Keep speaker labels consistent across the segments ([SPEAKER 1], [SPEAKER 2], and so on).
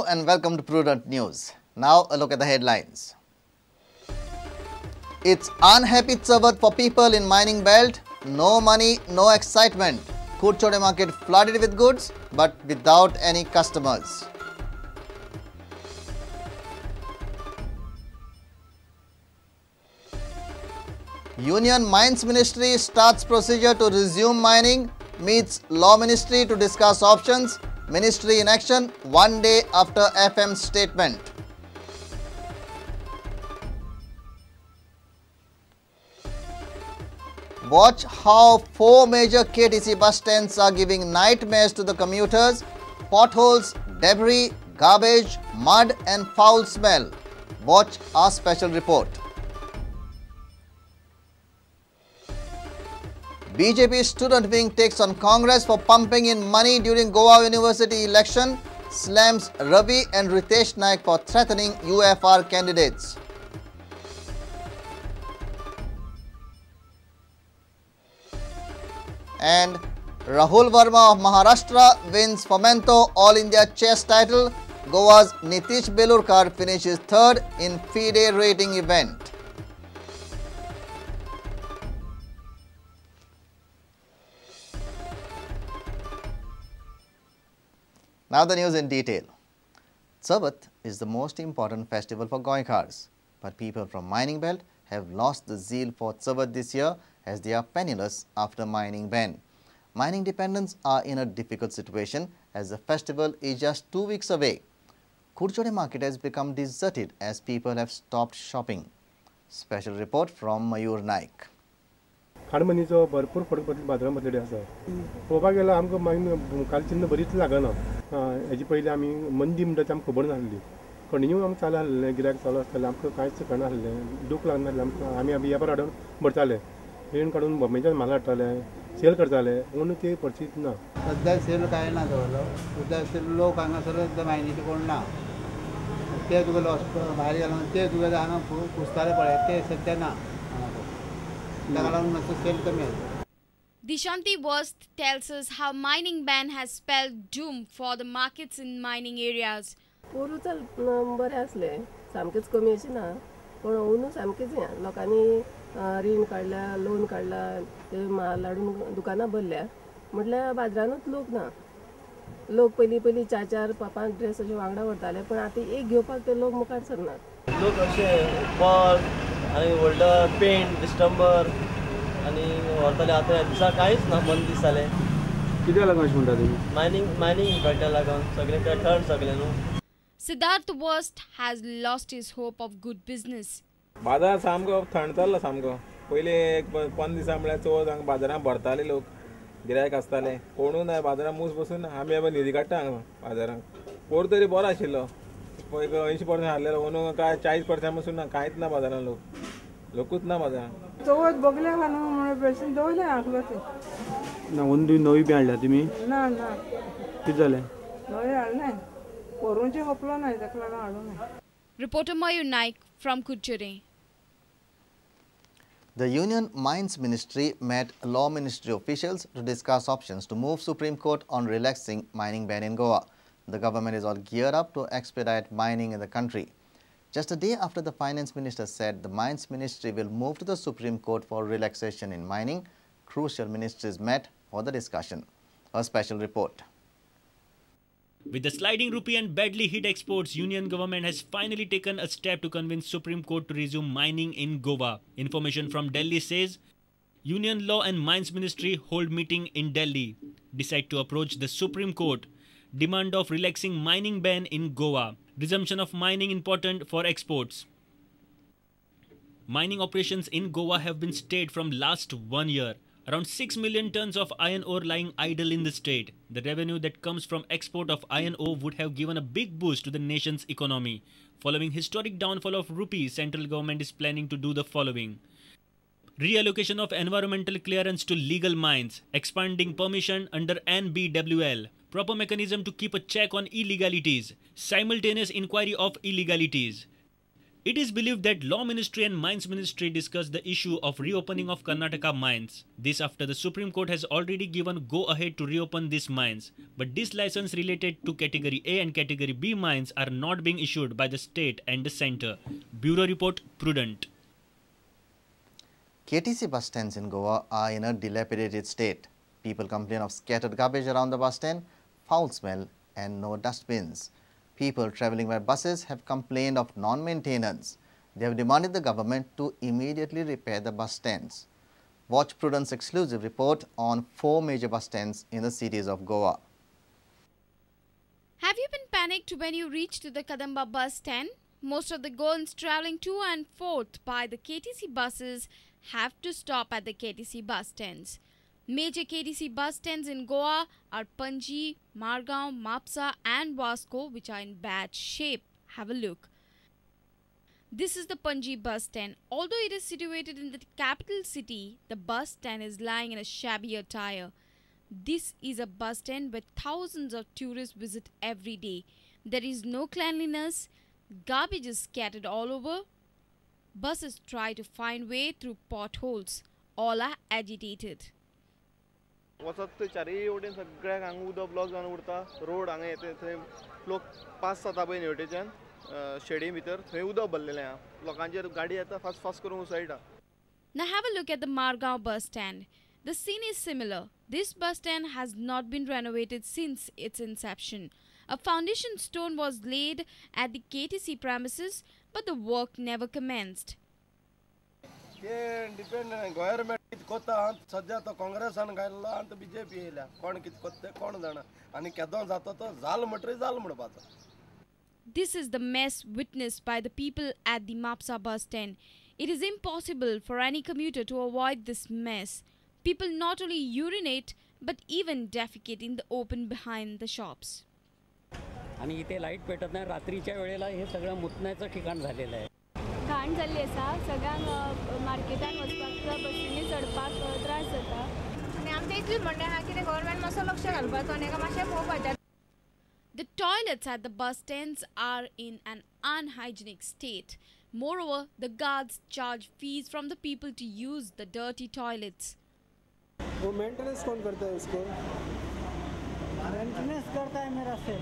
[SPEAKER 1] and welcome to Prudent News. Now a look at the headlines. It's unhappy Sabat for people in mining belt. No money, no excitement. Kurchode market flooded with goods but without any customers. Union Mines Ministry starts procedure to resume mining, meets Law Ministry to discuss options. Ministry in action 1 day after FM statement. Watch how 4 major KTC bus stands are giving nightmares to the commuters. Potholes, debris, garbage, mud and foul smell. Watch our special report. BJP student wing takes on Congress for pumping in money during Goa University election. Slams Ravi and Ritesh Naik for threatening UFR candidates. And Rahul Verma of Maharashtra wins Fomento All India Chess title. Goa's Nitish Belurkar finishes third in FIDE rating event. Now the news in detail. Sabat is the most important festival for Goikhars, but people from mining belt have lost the zeal for Sabat this year as they are penniless after mining ban. Mining dependents are in a difficult situation as the festival is just 2 weeks away. Kurchode market has become deserted as people have stopped shopping. Special report from Mayur Naik.
[SPEAKER 2] खाणमनीचो भरपूर फरक बाजारांमधले आसा पळोवपाक गेल्यार आमकां मागीर कालचिन्न बरीच लागना hazy पयलीं आमी मंदी म्हणटा आमकां खबर नासली कंटिन्यू आमकां चालू आसलें गिरायक चालू आसतालें आमकां कांयच कळनासलें दूख लागनासलें आमकां आमी व्यापार हाडून भरताले येवन काडून बॉम्बेच्यान म्हाल हाडटाले सेल करताले म्हणून ती परिस्थिती ना
[SPEAKER 3] सद्या सेल काय ना दवरलो सद्या सेल लोक हांगासर मायनीचे कोण ना ते तुका लॉस भायर गेलो ते तुका हांगा पुसताले पळय ते सद्या ना
[SPEAKER 4] Dishanti Wast tells us how mining ban has spelled doom for the markets in mining areas.
[SPEAKER 5] पूर्व चल बरें आसलें सामकेंच कमी अशें ना पूण अंदू सामकेंच हें लोकांनी रीण काडल्या लोन काडला ते म्हाल हाडून दुकानां भरल्या म्हटल्यार बाजारानूच लोक ना लोक पयलीं 4 5 ड्रेस अशे वांगडा व्हरताले पण आतां एक घेवपाक ते लोक मुखार सरनात
[SPEAKER 6] लोक अशे बॉल आनी व्हडलो पेंट डिस्टंबर आनी व्हरताले आतां ह्या दिसा कांयच ना बंद दिसतालें
[SPEAKER 2] कित्याक लागून अशें म्हणटा तुमी
[SPEAKER 6] मायनींग इफेक्टा लागून सगळें ते थंड सगळें न्हू
[SPEAKER 4] Siddharth Wast has lost his hope of good business.
[SPEAKER 7] बाजार सामको थंड चल्लो सामको पयलीं एक 5 दिसां म्हळ्यार चवथ हांगा बाजारांत भरताले लोक गिरायक आसताले कोणूय ना बाजारांत मूस बसून आमी आतां न्हिदी काडटा हांगा बाजारांत पोर तरी बरो आशिल्लो पळय 80% हाडलेलो अंदू काय 40% पसून ना कांयच ना बाजारांत लोकूच ना बाजारांत
[SPEAKER 8] चवथ बगले का न्हू म्हणून बेश्टेन दवरले आसलो ते
[SPEAKER 2] ना अंदू नवी बी हाडल्या तुमी
[SPEAKER 8] ना ना
[SPEAKER 2] कितें जालें
[SPEAKER 8] नवी हाडले पोरूंचे खपलो ना ताका लागून हाडूं ना
[SPEAKER 4] Reporter Mayur Naik from Kurchere.
[SPEAKER 1] The Union Mines Ministry met Law Ministry officials to discuss options to move Supreme Court on relaxing mining ban in Goa. The government is all geared up to expedite mining in the country. Just a day after the Finance Minister said the Mines Ministry will move to the Supreme Court for relaxation in mining, crucial ministries met for the discussion. A special report.
[SPEAKER 9] With the sliding rupee and badly hit exports, Union government has finally taken a step to convince Supreme Court to resume mining in Goa. Information from Delhi says, Union Law and Mines Ministry hold meeting in Delhi, decide to approach the Supreme Court, demand of relaxing mining ban in Goa, resumption of mining important for exports. Mining operations in Goa have been stayed from last 1 year. Around 6 million tons of iron ore lying idle in the state. The revenue that comes from export of iron ore would have given a big boost to the nation's economy. Following historic downfall of rupee, central government is planning to do the following. Reallocation of environmental clearance to legal mines, expanding permission under NBWL, proper mechanism to keep a check on illegalities, simultaneous inquiry of illegalities. It is believed that Law Ministry and Mines Ministry discussed the issue of reopening of Karnataka mines. This after the Supreme Court has already given go-ahead to reopen these mines. But this license related to Category A and Category B mines are not being issued by the state and the centre. Bureau Report, Prudent.
[SPEAKER 1] KTC bus stands in Goa are in a dilapidated state. People complain of scattered garbage around the bus stand, foul smell and no dustbins. People travelling by buses have complained of non-maintenance. They have demanded the government to immediately repair the bus stands. Watch Prudent's exclusive report on 4 major bus stands in the cities of Goa.
[SPEAKER 4] Have you been panicked when you reach to the Kadamba bus stand? Most of the Goans travelling to and forth by the KTC buses have to stop at the KTC bus stands. Major KTC bus stands in Goa are Panji, Margao, Mapsa and Vasco, which are in bad shape. Have a look. This is the Panji bus stand. Although it is situated in the capital city, the bus stand is lying in a shabby attire. This is a bus stand where thousands of tourists visit every day. There is no cleanliness, garbage is scattered all over. Buses try to find way through potholes. All are agitated.
[SPEAKER 10] वचत थंय चारय वटेन सगळ्याक हांगा उदक block जावन उरता road हांगा येता थंय लोक पास जाता पळय हेवटेच्यान शेडी भितर थंय उदक भरलेलें आहा लोकांचेर गाडी येता फास्ट फास्ट करून उसळटा.
[SPEAKER 4] Now have a look at the Margao bus stand. The scene is similar. This bus stand has not been renovated since its inception. A foundation stone was laid at the KTC premises, but the work never commenced.
[SPEAKER 11] Government कोता सध्या तो काँग्रेसान घायला आनी BJP येयल्या कोण कितें कोत्ते कोण जाणा आनी केदो जाता तो जाल म्हणटरी जाल म्हणपाचो.
[SPEAKER 4] This is the mess witnessed by the people at the Mapsa bus stand. It is impossible for any commuter to avoid this mess. People not only urinate but even defecate in the open behind the shops.
[SPEAKER 12] आणि इथे light पेटत नाही रात्रीच्या वेळेला हे सगळं मुतण्याचं ठिकाण झालेलं आहे.
[SPEAKER 13] घाण जाल्ली आसा सगळ्यांक मार्केटान वचपाक बसींनी चडपाक त्रास जाता आनी आमच्या इतलें म्हणणें आहा की गव्हर्नमेंट मातसो लक्ष घालपाचो आनी हेका मातशें पळोवपाचें.
[SPEAKER 4] The toilets at the bus stands are in an unhygienic state. Moreover, the guards charge fees from the people to use the dirty toilets.
[SPEAKER 14] वो मेंटेनेंस कौन करता है इसको? मेंटेनेंस करता है मेरा सेठ.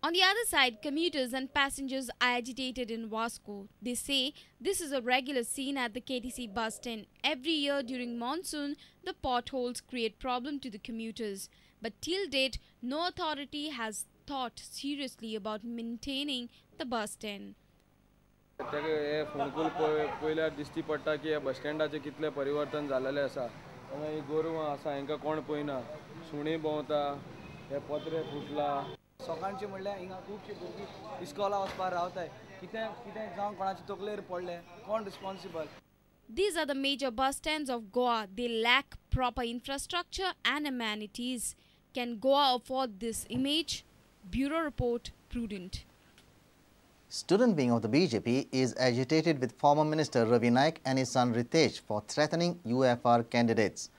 [SPEAKER 4] On the other side, commuters and passengers are agitated in Vasco. They say this is a regular scene at the KTC bus stand. Every year during monsoon, the potholes create problem to the commuters. But till date, no authority has thought seriously about maintaining the bus stand.
[SPEAKER 10] हे फोनकूल पयल्यार दिश्टी पडटा की ह्या बस स्टँडाचें कितलें परिवर्तन जाल्लेलें आसा. हांगा ही गोरवां आसा हांकां कोण पळयना सुणी भोंवता हे पत्रे फुटला.
[SPEAKER 15] सकाळचे म्हणल्यार हिंगा खुबशीं भुरगीं इस्कॉला वचपाक रावताय कितें कितें जावन कोणाच्या तकलेर पडलें कोण responsible.
[SPEAKER 4] These are the major bus stands of Goa. They lack proper infrastructure and amenities. Can Goa afford this image? Bureau Report, Prudent.
[SPEAKER 1] Student wing of the BJP is agitated with former Minister Ravi Naik and his son Ritesh for threatening UFR candidates.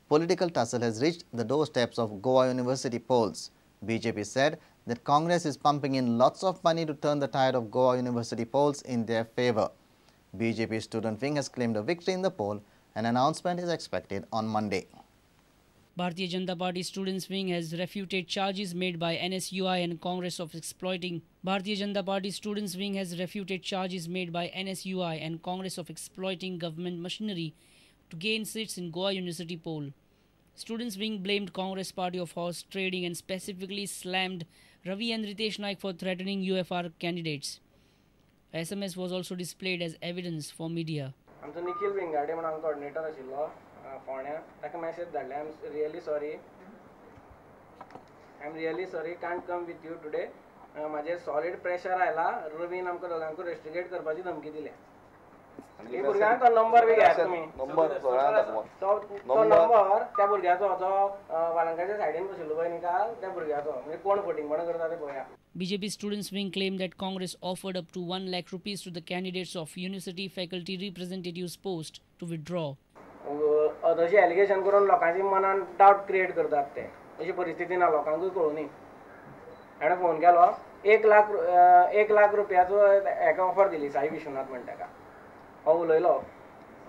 [SPEAKER 1] Political tussle has reached the doorsteps of Goa University polls. BJP said that Congress is pumping in lots of money to turn the tide of Goa University polls in their favour. BJP student wing has claimed a victory in the poll. An announcement is expected on Monday.
[SPEAKER 16] Bharatiya Janata Party Students Wing has refuted charges made by NSUI and Congress of exploiting. Bharatiya Janata Party Students Wing has refuted charges made by NSUI and Congress of exploiting government machinery to gain seats in Goa University poll. Students Wing blamed Congress Party of horse trading and specifically slammed Ravi and Ritesh Naik for threatening UFR candidates. SMS was also displayed as evidence for media.
[SPEAKER 17] आमचो निखिल विंगाडे म्हणून coordinator आशिल्लो फोंड्या ताका message धाडले I am really sorry can't come with you today म्हाजेर solid pressure आयला रवीन आमकां दोगांकूय रेस्ट्रिकेट करपाची धमकी दिल्या. भुरग्यांक तो नंबर बी घेयात तुमी तो नंबर त्या भुरग्याचो जो वालंकाच्या सायडीन बशिल्लो पळय न्ही त्या भुरग्याचो म्हणजे कोण फटींगपणां करता ते पळया.
[SPEAKER 16] BJP Students Wing claimed that Congress offered up to 1 lakh rupees to the candidates of university faculty representatives post to withdraw.
[SPEAKER 17] अशी एलिगेशन करून लोकांची मनान डाउट क्रिएट करतात ते अशी परिस्थिती ना लोकांकूय कळूनी. हाणें फोन केलो 1 लाख रुपयाचो हेका ऑफर दिली साई विश्वनाथ म्हणटा ताका हो उलयलो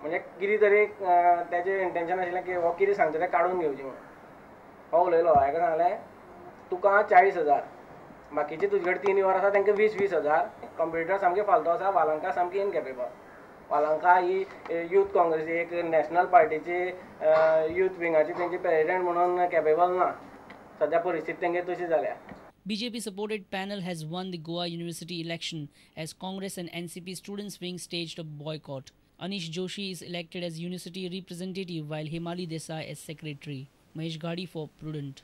[SPEAKER 17] म्हणजे कितें तरी त्याचें इंटेंशन आशिल्लें की हो कितें सांगता तें काडून घेवचें म्हणून हो उलयलो हाका सांगलें तुका 40,000 बाकीचे तुजे कडेन 3 वर आसा तांकां 20,000 कंप्युटर सामकें फालतू आसा वालांका सामकी इनकेपेबल वालांका ही यूथ काँग्रेस एक नॅशनल पार्टीची यूथ विंगाची तेंची प्रेसिडेंट म्हणून कॅपेबल ना सद्या परिस्थिती तेंगे तशी जाल्या.
[SPEAKER 16] BJP supported panel has won the Goa University election as Congress and NCP students wing staged a boycott. Anish Joshi is elected as university representative while Himali Desai as secretary. Mahesh Ghadi for Prudent.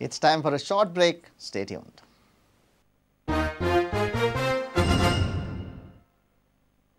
[SPEAKER 1] It's time for a short break. Stay tuned.